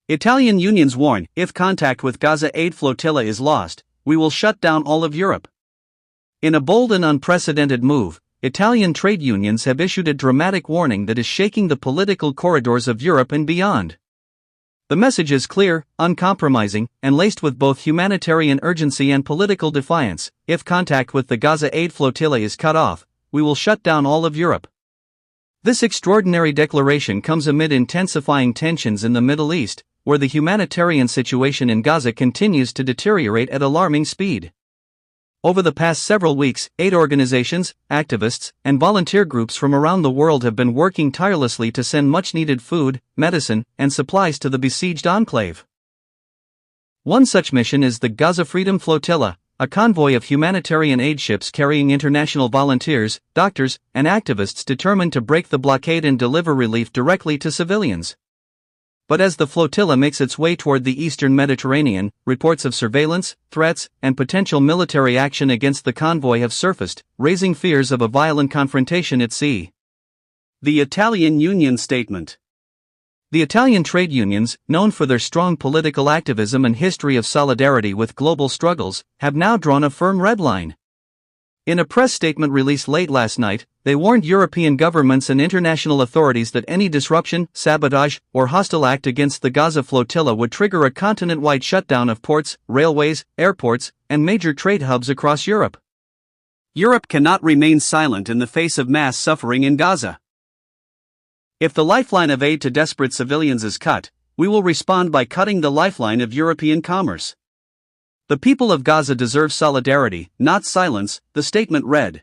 Italian unions warn, if contact with Gaza aid flotilla is lost, we will shut down all of Europe. In a bold and unprecedented move, Italian trade unions have issued a dramatic warning that is shaking the political corridors of Europe and beyond. The message is clear, uncompromising, and laced with both humanitarian urgency and political defiance. If contact with the Gaza aid flotilla is cut off, we will shut down all of Europe. This extraordinary declaration comes amid intensifying tensions in the Middle East, where the humanitarian situation in Gaza continues to deteriorate at alarming speed. Over the past several weeks, aid organizations, activists, and volunteer groups from around the world have been working tirelessly to send much-needed food, medicine, and supplies to the besieged enclave. One such mission is the Gaza Freedom Flotilla, a convoy of humanitarian aid ships carrying international volunteers, doctors, and activists determined to break the blockade and deliver relief directly to civilians. But as the flotilla makes its way toward the eastern Mediterranean, reports of surveillance, threats, and potential military action against the convoy have surfaced, raising fears of a violent confrontation at sea. The Italian Union Statement. The Italian trade unions, known for their strong political activism and history of solidarity with global struggles, have now drawn a firm red line. In a press statement released late last night, they warned European governments and international authorities that any disruption, sabotage, or hostile act against the Gaza flotilla would trigger a continent-wide shutdown of ports, railways, airports, and major trade hubs across Europe. Europe cannot remain silent in the face of mass suffering in Gaza. If the lifeline of aid to desperate civilians is cut, we will respond by cutting the lifeline of European commerce. The people of Gaza deserve solidarity, not silence, the statement read.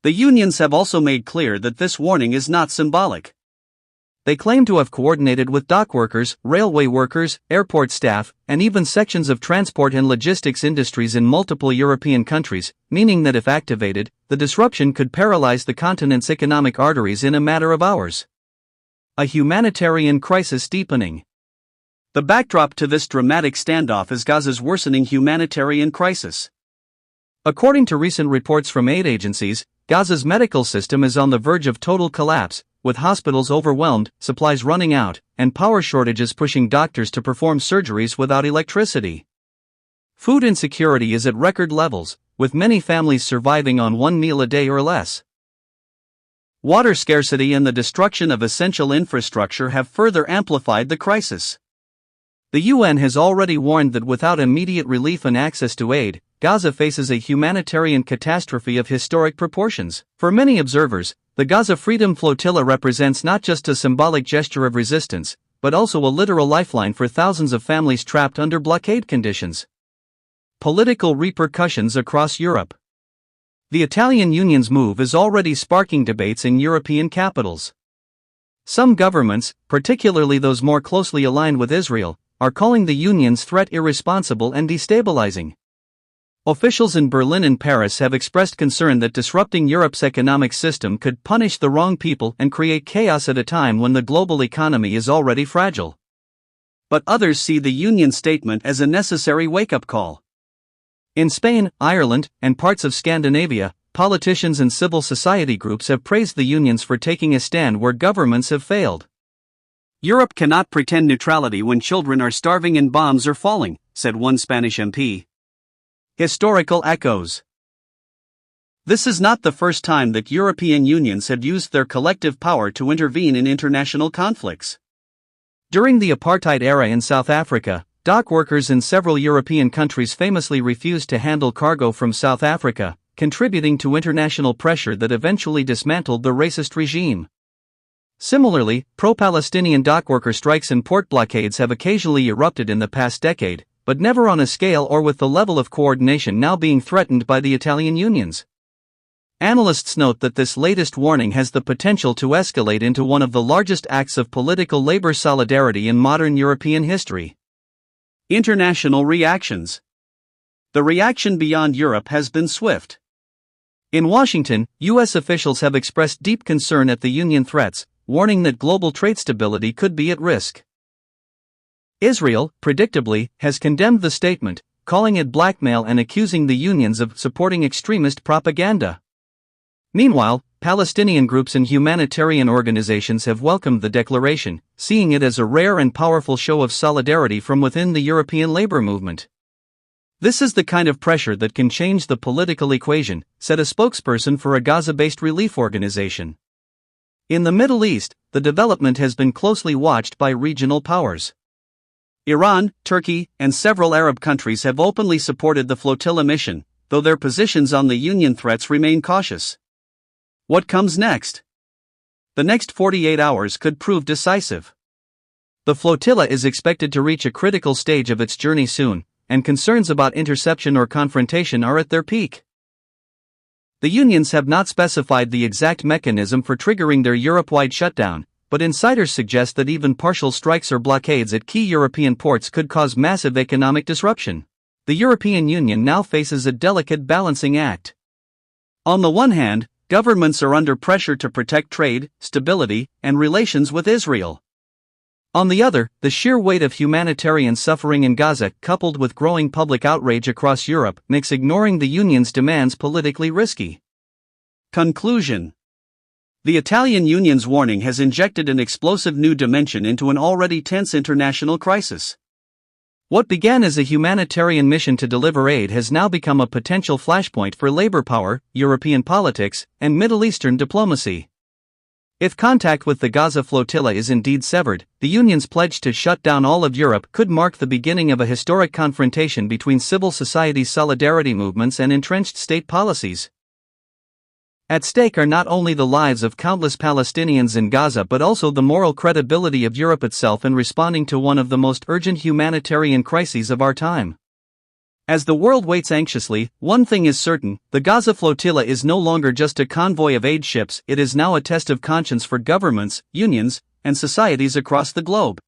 The unions have also made clear that this warning is not symbolic. They claim to have coordinated with dock workers, railway workers, airport staff, and even sections of transport and logistics industries in multiple European countries, meaning that if activated, the disruption could paralyze the continent's economic arteries in a matter of hours. A humanitarian crisis deepening. The backdrop to this dramatic standoff is Gaza's worsening humanitarian crisis. According to recent reports from aid agencies, Gaza's medical system is on the verge of total collapse, with hospitals overwhelmed, supplies running out, and power shortages pushing doctors to perform surgeries without electricity. Food insecurity is at record levels, with many families surviving on one meal a day or less. Water scarcity and the destruction of essential infrastructure have further amplified the crisis. The UN has already warned that without immediate relief and access to aid, Gaza faces a humanitarian catastrophe of historic proportions. For many observers, the Gaza Freedom Flotilla represents not just a symbolic gesture of resistance, but also a literal lifeline for thousands of families trapped under blockade conditions. Political repercussions across Europe. The Italian union's move is already sparking debates in European capitals. Some governments, particularly those more closely aligned with Israel, are calling the union's threat irresponsible and destabilizing. Officials in Berlin and Paris have expressed concern that disrupting Europe's economic system could punish the wrong people and create chaos at a time when the global economy is already fragile. But others see the union statement as a necessary wake-up call. In Spain, Ireland, and parts of Scandinavia, politicians and civil society groups have praised the unions for taking a stand where governments have failed. Europe cannot pretend neutrality when children are starving and bombs are falling, said one Spanish MP. Historical echoes. This is not the first time that European unions have used their collective power to intervene in international conflicts. During the apartheid era in South Africa, dock workers in several European countries famously refused to handle cargo from South Africa, contributing to international pressure that eventually dismantled the racist regime. Similarly, pro-Palestinian dockworker strikes and port blockades have occasionally erupted in the past decade, but never on a scale or with the level of coordination now being threatened by the Italian unions. Analysts note that this latest warning has the potential to escalate into one of the largest acts of political labor solidarity in modern European history. International reactions. The reaction beyond Europe has been swift. In Washington, U.S. officials have expressed deep concern at the union threats, warning that global trade stability could be at risk. Israel, predictably, has condemned the statement, calling it blackmail and accusing the unions of supporting extremist propaganda. Meanwhile, Palestinian groups and humanitarian organizations have welcomed the declaration, seeing it as a rare and powerful show of solidarity from within the European labor movement. This is the kind of pressure that can change the political equation, said a spokesperson for a Gaza-based relief organization. In the Middle East, the development has been closely watched by regional powers. Iran, Turkey, and several Arab countries have openly supported the Flotilla mission, though their positions on the Union threats remain cautious. What comes next? The next 48 hours could prove decisive. The flotilla is expected to reach a critical stage of its journey soon, and concerns about interception or confrontation are at their peak. The unions have not specified the exact mechanism for triggering their Europe-wide shutdown, but insiders suggest that even partial strikes or blockades at key European ports could cause massive economic disruption. The European Union now faces a delicate balancing act. On the one hand, governments are under pressure to protect trade, stability, and relations with Israel. On the other, the sheer weight of humanitarian suffering in Gaza, coupled with growing public outrage across Europe, makes ignoring the union's demands politically risky. Conclusion: the Italian union's warning has injected an explosive new dimension into an already tense international crisis. What began as a humanitarian mission to deliver aid has now become a potential flashpoint for labor power, European politics, and Middle Eastern diplomacy. If contact with the Gaza flotilla is indeed severed, the Union's pledge to shut down all of Europe could mark the beginning of a historic confrontation between civil society solidarity movements and entrenched state policies. At stake are not only the lives of countless Palestinians in Gaza but also the moral credibility of Europe itself in responding to one of the most urgent humanitarian crises of our time. As the world waits anxiously, one thing is certain: the Gaza flotilla is no longer just a convoy of aid ships, it is now a test of conscience for governments, unions, and societies across the globe.